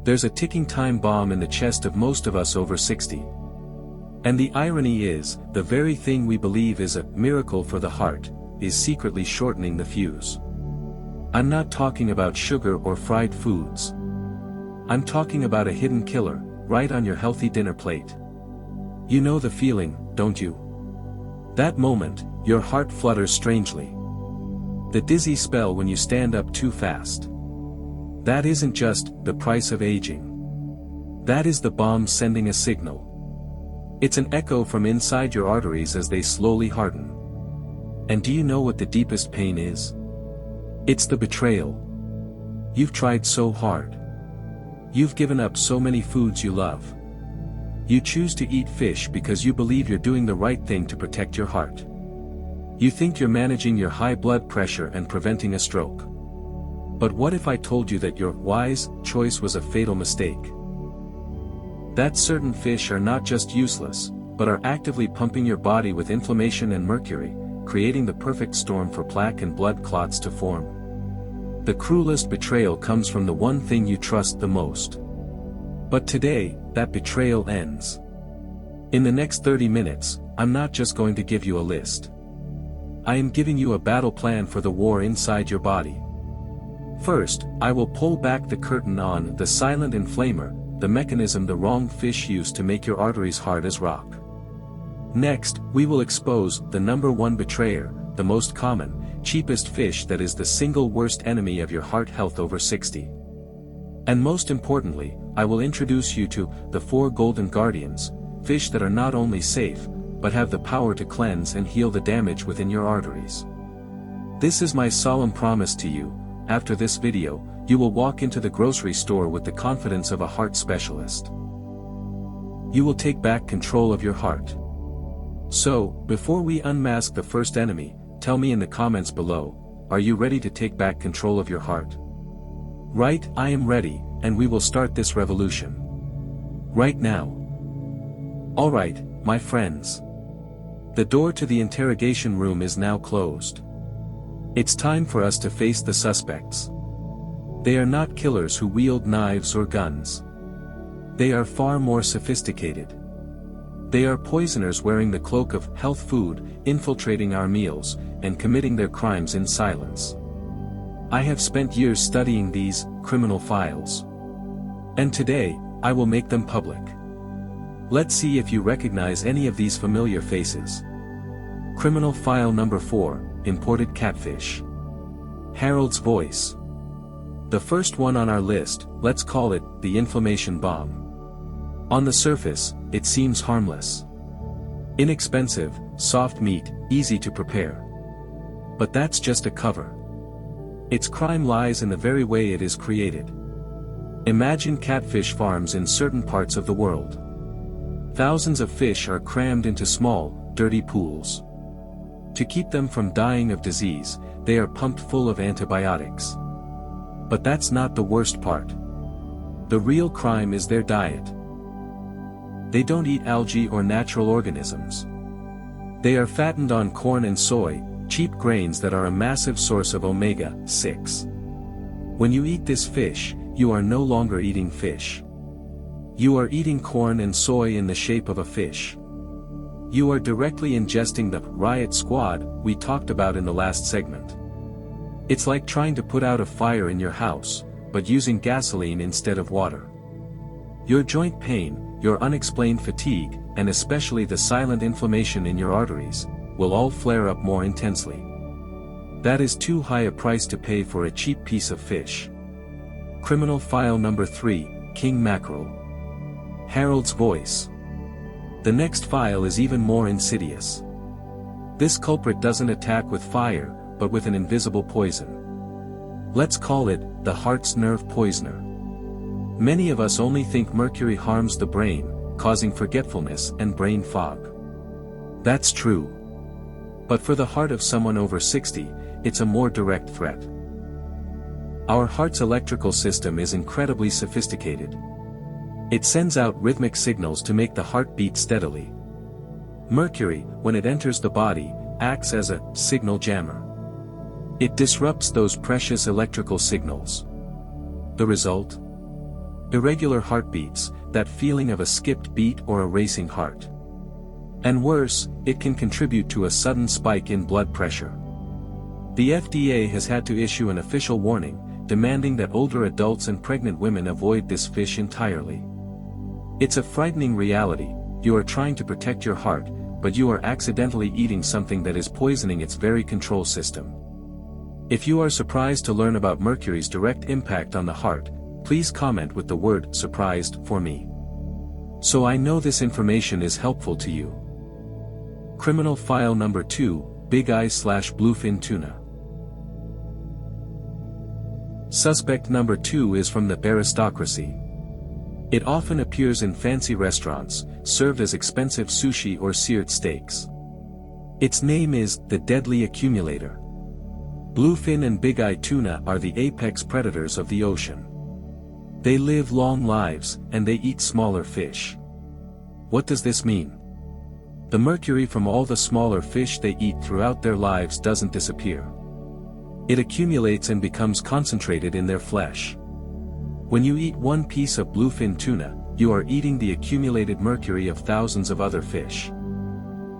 There's a ticking time bomb in the chest of most of us over 60. And the irony is, the very thing we believe is a miracle for the heart, is secretly shortening the fuse. I'm not talking about sugar or fried foods. I'm talking about a hidden killer, right on your healthy dinner plate. You know the feeling, don't you? That moment, your heart flutters strangely. The dizzy spell when you stand up too fast. That isn't just the price of aging. That is the bomb sending a signal. It's an echo from inside your arteries as they slowly harden. And do you know what the deepest pain is? It's the betrayal. You've tried so hard. You've given up so many foods you love. You choose to eat fish because you believe you're doing the right thing to protect your heart. You think you're managing your high blood pressure and preventing a stroke. But what if I told you that your wise choice was a fatal mistake? That certain fish are not just useless, but are actively pumping your body with inflammation and mercury, creating the perfect storm for plaque and blood clots to form. The cruelest betrayal comes from the one thing you trust the most. But today, that betrayal ends. In the next 30 minutes, I'm not just going to give you a list. I am giving you a battle plan for the war inside your body. First, I will pull back the curtain on the silent inflamer, the mechanism the wrong fish use to make your arteries hard as rock. Next, we will expose the number one betrayer, the most common, cheapest fish that is the single worst enemy of your heart health over 60. And most importantly, I will introduce you to the 4 golden guardians, fish that are not only safe, but have the power to cleanse and heal the damage within your arteries. This is my solemn promise to you. After this video, you will walk into the grocery store with the confidence of a heart specialist. You will take back control of your heart. So, before we unmask the first enemy, tell me in the comments below, are you ready to take back control of your heart? Right, I am ready, and we will start this revolution. Right now. Alright, my friends. The door to the interrogation room is now closed. It's time for us to face the suspects. They are not killers who wield knives or guns. They are far more sophisticated. They are poisoners wearing the cloak of health food, infiltrating our meals, and committing their crimes in silence. I have spent years studying these criminal files. And today, I will make them public. Let's see if you recognize any of these familiar faces. Criminal file number 4, imported catfish. Harold's voice. The first one on our list, let's call it the inflammation bomb. On the surface, it seems harmless. Inexpensive, soft meat, easy to prepare. But that's just a cover. Its crime lies in the very way it is created. Imagine catfish farms in certain parts of the world. Thousands of fish are crammed into small, dirty pools. To keep them from dying of disease, they are pumped full of antibiotics. But that's not the worst part. The real crime is their diet. They don't eat algae or natural organisms. They are fattened on corn and soy, cheap grains that are a massive source of omega-6. When you eat this fish, you are no longer eating fish. You are eating corn and soy in the shape of a fish. You are directly ingesting the riot squad we talked about in the last segment. It's like trying to put out a fire in your house, but using gasoline instead of water. Your joint pain, your unexplained fatigue, and especially the silent inflammation in your arteries, will all flare up more intensely. That is too high a price to pay for a cheap piece of fish. Criminal file number 3, King Mackerel. Harold's voice. The next file is even more insidious. This culprit doesn't attack with fire, but with an invisible poison. Let's call it the heart's nerve poisoner. Many of us only think mercury harms the brain, causing forgetfulness and brain fog. That's true. But for the heart of someone over 60, it's a more direct threat. Our heart's electrical system is incredibly sophisticated. It sends out rhythmic signals to make the heart beat steadily. Mercury, when it enters the body, acts as a signal jammer. It disrupts those precious electrical signals. The result? Irregular heartbeats, that feeling of a skipped beat or a racing heart. And worse, it can contribute to a sudden spike in blood pressure. The FDA has had to issue an official warning, demanding that older adults and pregnant women avoid this fish entirely. It's a frightening reality. You are trying to protect your heart, but you are accidentally eating something that is poisoning its very control system. If you are surprised to learn about mercury's direct impact on the heart, please comment with the word "surprised" for me, so I know this information is helpful to you. Criminal file number 2, Big Eye/Bluefin Tuna. Suspect number 2 is from the aristocracy. It often appears in fancy restaurants, served as expensive sushi or seared steaks. Its name is the deadly accumulator. Bluefin and big-eye tuna are the apex predators of the ocean. They live long lives, and they eat smaller fish. What does this mean? The mercury from all the smaller fish they eat throughout their lives doesn't disappear. It accumulates and becomes concentrated in their flesh. When you eat one piece of bluefin tuna, you are eating the accumulated mercury of thousands of other fish.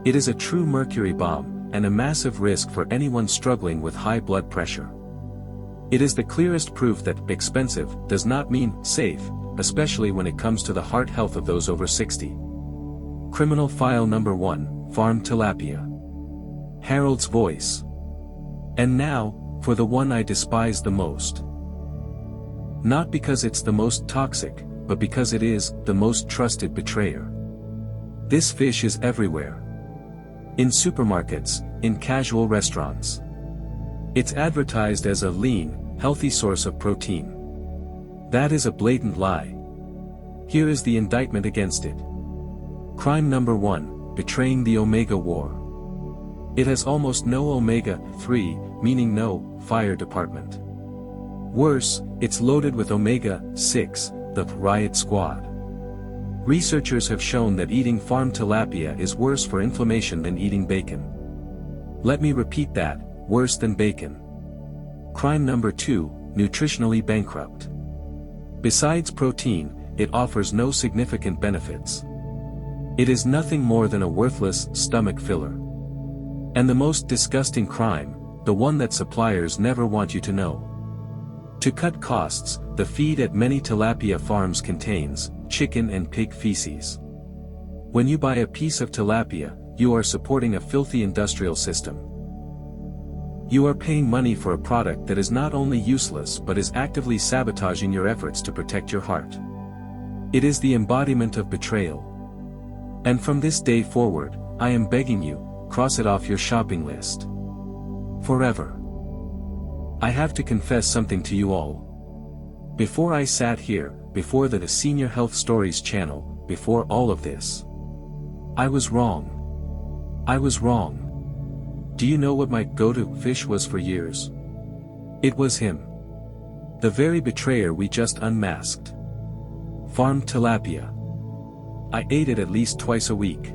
It is a true mercury bomb, and a massive risk for anyone struggling with high blood pressure. It is the clearest proof that expensive does not mean safe, especially when it comes to the heart health of those over 60. Criminal file number 1, Farm Tilapia. Harold's voice. And now, for the one I despise the most. Not because it's the most toxic, but because it is the most trusted betrayer. This fish is everywhere. In supermarkets, in casual restaurants. It's advertised as a lean, healthy source of protein. That is a blatant lie. Here is the indictment against it. Crime number 1, betraying the Omega War. It has almost no omega-3, meaning no fire department. Worse, it's loaded with omega-6, the riot squad. Researchers have shown that eating farm tilapia is worse for inflammation than eating bacon. Let me repeat that, worse than bacon. Crime number 2, nutritionally bankrupt. Besides protein, it offers no significant benefits. It is nothing more than a worthless stomach filler. And the most disgusting crime, the one that suppliers never want you to know. To cut costs, the feed at many tilapia farms contains chicken and pig feces. When you buy a piece of tilapia, you are supporting a filthy industrial system. You are paying money for a product that is not only useless but is actively sabotaging your efforts to protect your heart. It is the embodiment of betrayal. And from this day forward, I am begging you, cross it off your shopping list. Forever. I have to confess something to you all. Before I sat here, before the Senior Health Stories channel, before all of this, I was wrong. I was wrong. Do you know what my go-to fish was for years? It was him. The very betrayer we just unmasked. Farm tilapia. I ate it at least twice a week.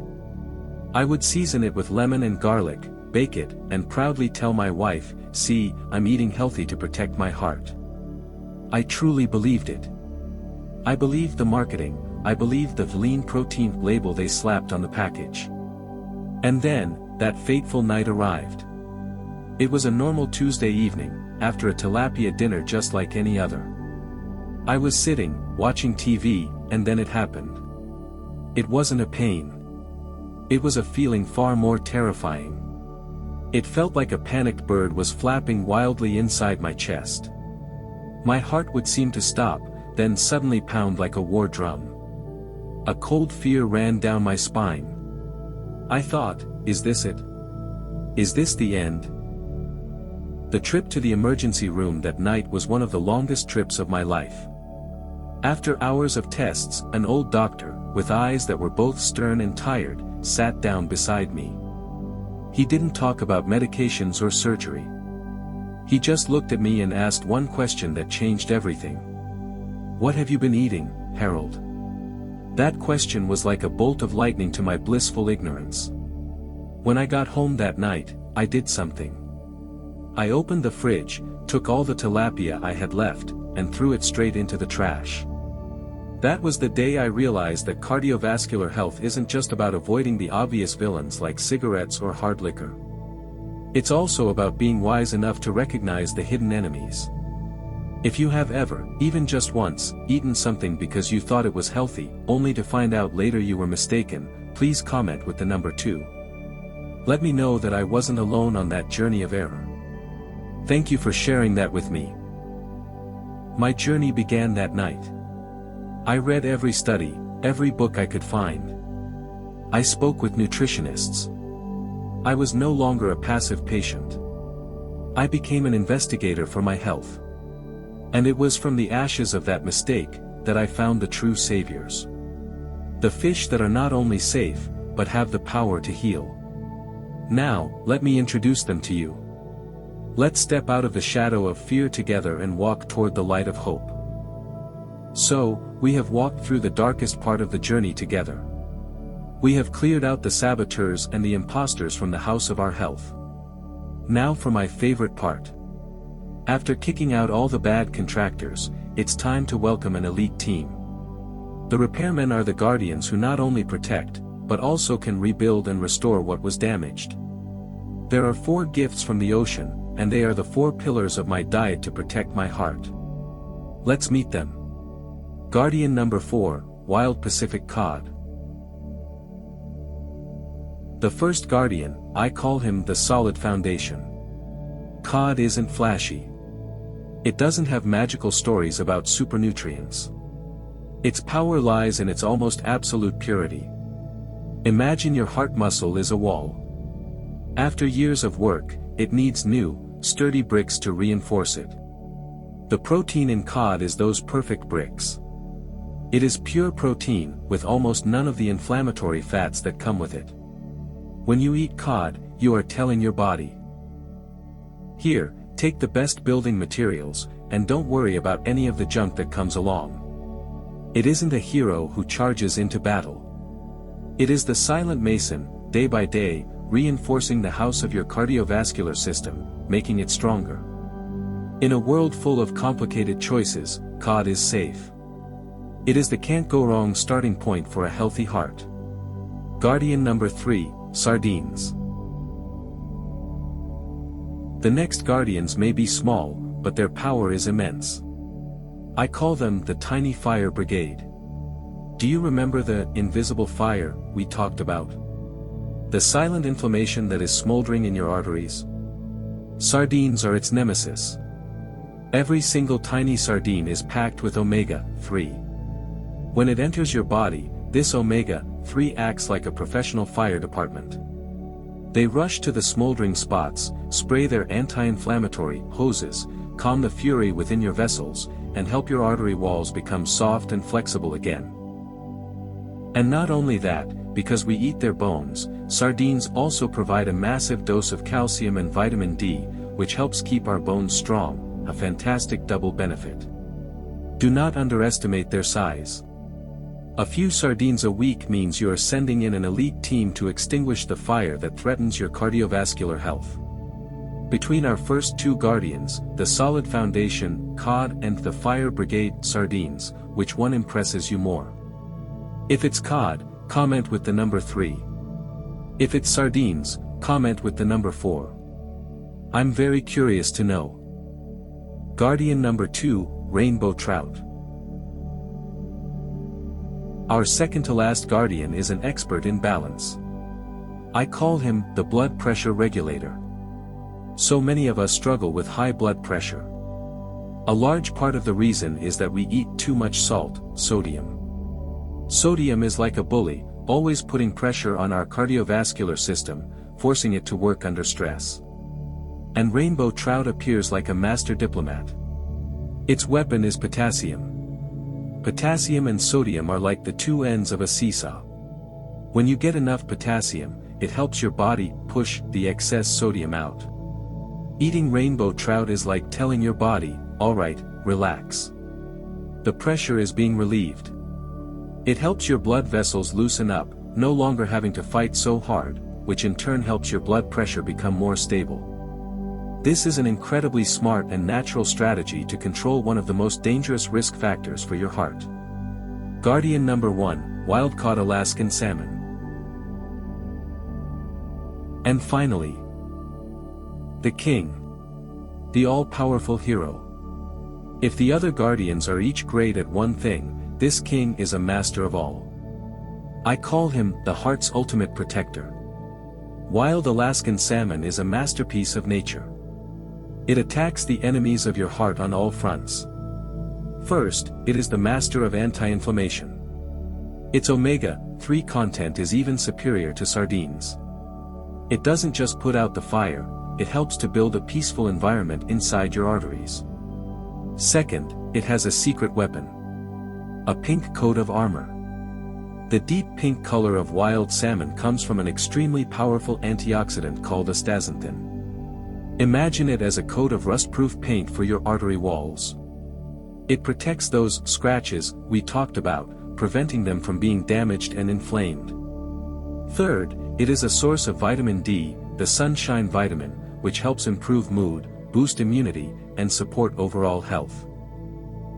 I would season it with lemon and garlic, bake it, and proudly tell my wife, "See, I'm eating healthy to protect my heart." I truly believed it. I believed the marketing, I believed the lean protein label they slapped on the package. And then, that fateful night arrived. It was a normal Tuesday evening, after a tilapia dinner just like any other. I was sitting, watching TV, and then it happened. It wasn't a pain. It was a feeling far more terrifying. It felt like a panicked bird was flapping wildly inside my chest. My heart would seem to stop, then suddenly pound like a war drum. A cold fear ran down my spine. I thought, is this it? Is this the end? The trip to the emergency room that night was one of the longest trips of my life. After hours of tests, an old doctor, with eyes that were both stern and tired, sat down beside me. He didn't talk about medications or surgery. He just looked at me and asked one question that changed everything. "What have you been eating, Harold?" That question was like a bolt of lightning to my blissful ignorance. When I got home that night, I did something. I opened the fridge, took all the tilapia I had left, and threw it straight into the trash. That was the day I realized that cardiovascular health isn't just about avoiding the obvious villains like cigarettes or hard liquor. It's also about being wise enough to recognize the hidden enemies. If you have ever, even just once, eaten something because you thought it was healthy, only to find out later you were mistaken, please comment with the number 2. Let me know that I wasn't alone on that journey of error. Thank you for sharing that with me. My journey began that night. I read every study, every book I could find. I spoke with nutritionists. I was no longer a passive patient. I became an investigator for my health. And it was from the ashes of that mistake that I found the true saviors. The fish that are not only safe, but have the power to heal. Now, let me introduce them to you. Let's step out of the shadow of fear together and walk toward the light of hope. So, we have walked through the darkest part of the journey together. We have cleared out the saboteurs and the imposters from the house of our health. Now for my favorite part. After kicking out all the bad contractors, it's time to welcome an elite team. The repairmen are the guardians who not only protect, but also can rebuild and restore what was damaged. There are 4 gifts from the ocean, and they are the 4 pillars of my diet to protect my heart. Let's meet them. Guardian number 4, Wild Pacific Cod. The first guardian, I call him the solid foundation. Cod isn't flashy. It doesn't have magical stories about supernutrients. Its power lies in its almost absolute purity. Imagine your heart muscle is a wall. After years of work, it needs new, sturdy bricks to reinforce it. The protein in cod is those perfect bricks. It is pure protein, with almost none of the inflammatory fats that come with it. When you eat cod, you are telling your body, "Here, take the best building materials, and don't worry about any of the junk that comes along." It isn't a hero who charges into battle. It is the silent mason, day by day, reinforcing the house of your cardiovascular system, making it stronger. In a world full of complicated choices, cod is safe. It is the can't-go-wrong starting point for a healthy heart. Guardian number 3, Sardines. The next guardians may be small, but their power is immense. I call them the tiny fire brigade. Do you remember the invisible fire we talked about? The silent inflammation that is smoldering in your arteries? Sardines are its nemesis. Every single tiny sardine is packed with omega-3. When it enters your body, this omega-3 acts like a professional fire department. They rush to the smoldering spots, spray their anti-inflammatory hoses, calm the fury within your vessels, and help your artery walls become soft and flexible again. And not only that, because we eat their bones, sardines also provide a massive dose of calcium and vitamin D, which helps keep our bones strong, a fantastic double benefit. Do not underestimate their size. A few sardines a week means you are sending in an elite team to extinguish the fire that threatens your cardiovascular health. Between our first 2 guardians, the solid foundation, cod, and the fire brigade, sardines, which one impresses you more? If it's cod, comment with the number 3. If it's sardines, comment with the number 4. I'm very curious to know. Guardian number 2, Rainbow Trout. Our second to last guardian is an expert in balance. I call him the blood pressure regulator. So many of us struggle with high blood pressure. A large part of the reason is that we eat too much salt, sodium. Sodium is like a bully, always putting pressure on our cardiovascular system, forcing it to work under stress. And rainbow trout appears like a master diplomat. Its weapon is potassium. Potassium and sodium are like the 2 ends of a seesaw. When you get enough potassium, it helps your body push the excess sodium out. Eating rainbow trout is like telling your body, "Alright, relax. The pressure is being relieved." It helps your blood vessels loosen up, no longer having to fight so hard, which in turn helps your blood pressure become more stable. This is an incredibly smart and natural strategy to control one of the most dangerous risk factors for your heart. Guardian number 1, wild-caught Alaskan salmon. And finally, the king. The all-powerful hero. If the other guardians are each great at one thing, this king is a master of all. I call him the heart's ultimate protector. Wild Alaskan salmon is a masterpiece of nature. It attacks the enemies of your heart on all fronts. First, it is the master of anti-inflammation. Its omega-3 content is even superior to sardines. It doesn't just put out the fire, it helps to build a peaceful environment inside your arteries. Second, it has a secret weapon. A pink coat of armor. The deep pink color of wild salmon comes from an extremely powerful antioxidant called astaxanthin. Imagine it as a coat of rust-proof paint for your artery walls. It protects those scratches we talked about, preventing them from being damaged and inflamed. Third, it is a source of vitamin D, the sunshine vitamin, which helps improve mood, boost immunity, and support overall health.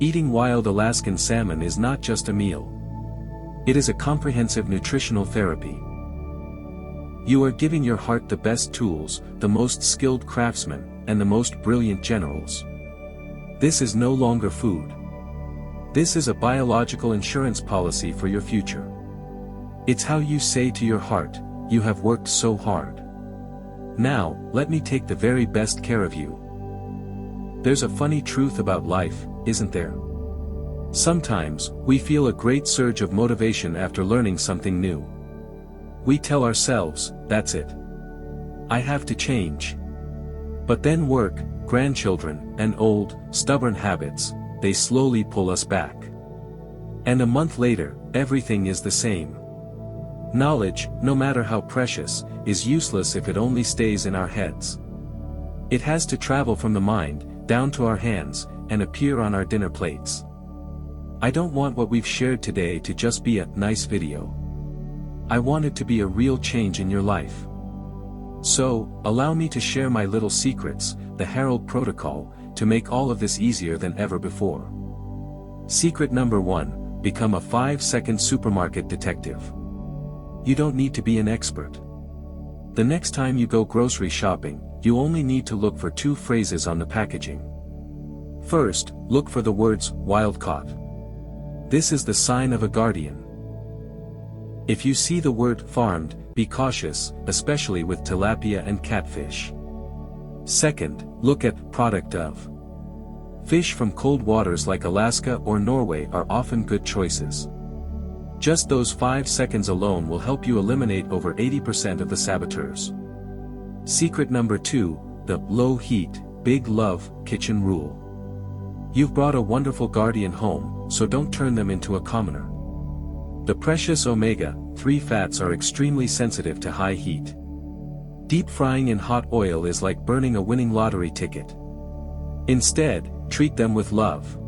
Eating wild Alaskan salmon is not just a meal. It is a comprehensive nutritional therapy. You are giving your heart the best tools, the most skilled craftsmen, and the most brilliant generals. This is no longer food. This is a biological insurance policy for your future. It's how you say to your heart, "You have worked so hard. Now, let me take the very best care of you." There's a funny truth about life, isn't there? Sometimes, we feel a great surge of motivation after learning something new. We tell ourselves, "That's it. I have to change." But then work, grandchildren, and old, stubborn habits, they slowly pull us back. And a month later, everything is the same. Knowledge, no matter how precious, is useless if it only stays in our heads. It has to travel from the mind, down to our hands, and appear on our dinner plates. I don't want what we've shared today to just be a nice video. I want it to be a real change in your life. So, allow me to share my little secrets, the Harold Protocol, to make all of this easier than ever before. Secret number 1, become a 5-second supermarket detective. You don't need to be an expert. The next time you go grocery shopping, you only need to look for 2 phrases on the packaging. First, look for the words, wild caught. This is the sign of a guardian. If you see the word farmed, be cautious, especially with tilapia and catfish. Second, look at product of. Fish from cold waters like Alaska or Norway are often good choices. Just those 5 seconds alone will help you eliminate over 80% of the saboteurs. Secret number 2, the low heat, big love kitchen rule. You've brought a wonderful guardian home, so don't turn them into a commoner. The precious omega-3 fats are extremely sensitive to high heat. Deep frying in hot oil is like burning a winning lottery ticket. Instead, treat them with love.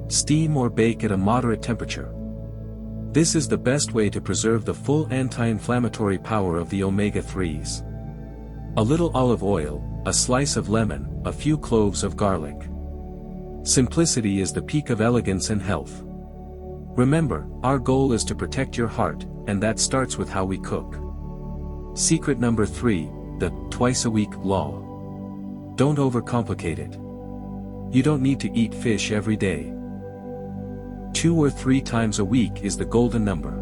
Steam or bake at a moderate temperature. This is the best way to preserve the full anti-inflammatory power of the omega-3s. A little olive oil, a slice of lemon, a few cloves of garlic. Simplicity is the peak of elegance and health. Remember, our goal is to protect your heart, and that starts with how we cook. Secret number 3, the twice-a-week law. Don't overcomplicate it. You don't need to eat fish every day. 2 or 3 times a week is the golden number.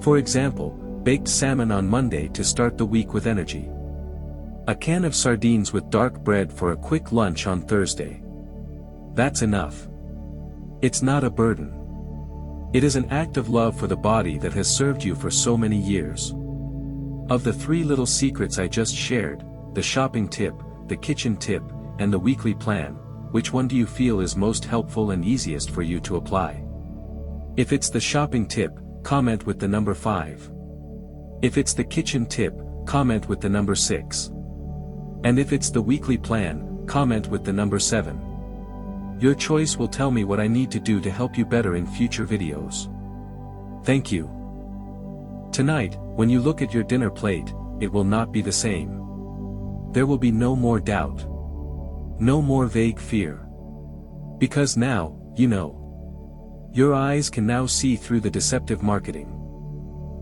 For example, baked salmon on Monday to start the week with energy. A can of sardines with dark bread for a quick lunch on Thursday. That's enough. It's not a burden. It is an act of love for the body that has served you for so many years. Of the 3 little secrets I just shared, the shopping tip, the kitchen tip, and the weekly plan, which one do you feel is most helpful and easiest for you to apply? If it's the shopping tip, comment with the number 5. If it's the kitchen tip, comment with the number 6. And if it's the weekly plan, comment with the number 7. Your choice will tell me what I need to do to help you better in future videos. Thank you. Tonight, when you look at your dinner plate, it will not be the same. There will be no more doubt. No more vague fear. Because now, you know. Your eyes can now see through the deceptive marketing.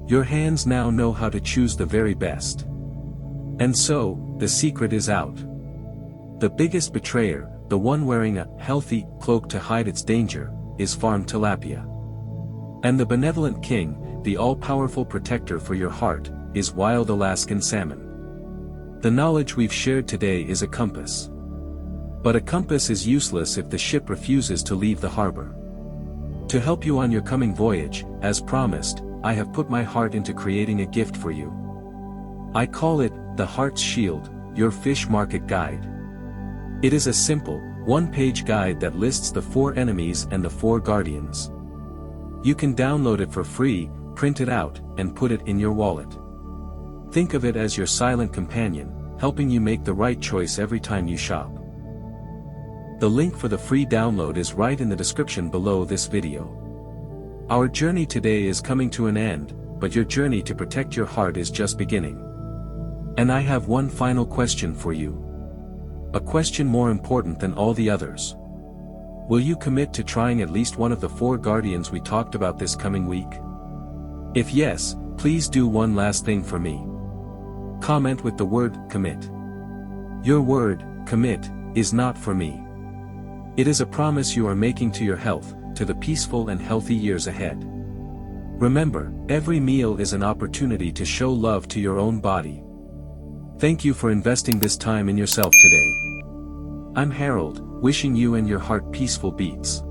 Your hands now know how to choose the very best. And so, the secret is out. The biggest betrayer, the one wearing a healthy cloak to hide its danger, is farm tilapia. And the benevolent king, the all-powerful protector for your heart, is wild Alaskan salmon. The knowledge we've shared today is a compass. But a compass is useless if the ship refuses to leave the harbor. To help you on your coming voyage, as promised, I have put my heart into creating a gift for you. I call it, the Heart's Shield, your fish market guide. It is a simple, one-page guide that lists the 4 enemies and the 4 guardians. You can download it for free, print it out, and put it in your wallet. Think of it as your silent companion, helping you make the right choice every time you shop. The link for the free download is right in the description below this video. Our journey today is coming to an end, but your journey to protect your heart is just beginning. And I have one final question for you. A question more important than all the others. Will you commit to trying at least one of the 4 guardians we talked about this coming week? If yes, please do one last thing for me. Comment with the word, commit. Your word, commit, is not for me. It is a promise you are making to your health, to the peaceful and healthy years ahead. Remember, every meal is an opportunity to show love to your own body. Thank you for investing this time in yourself today. I'm Harold, wishing you and your heart peaceful beats.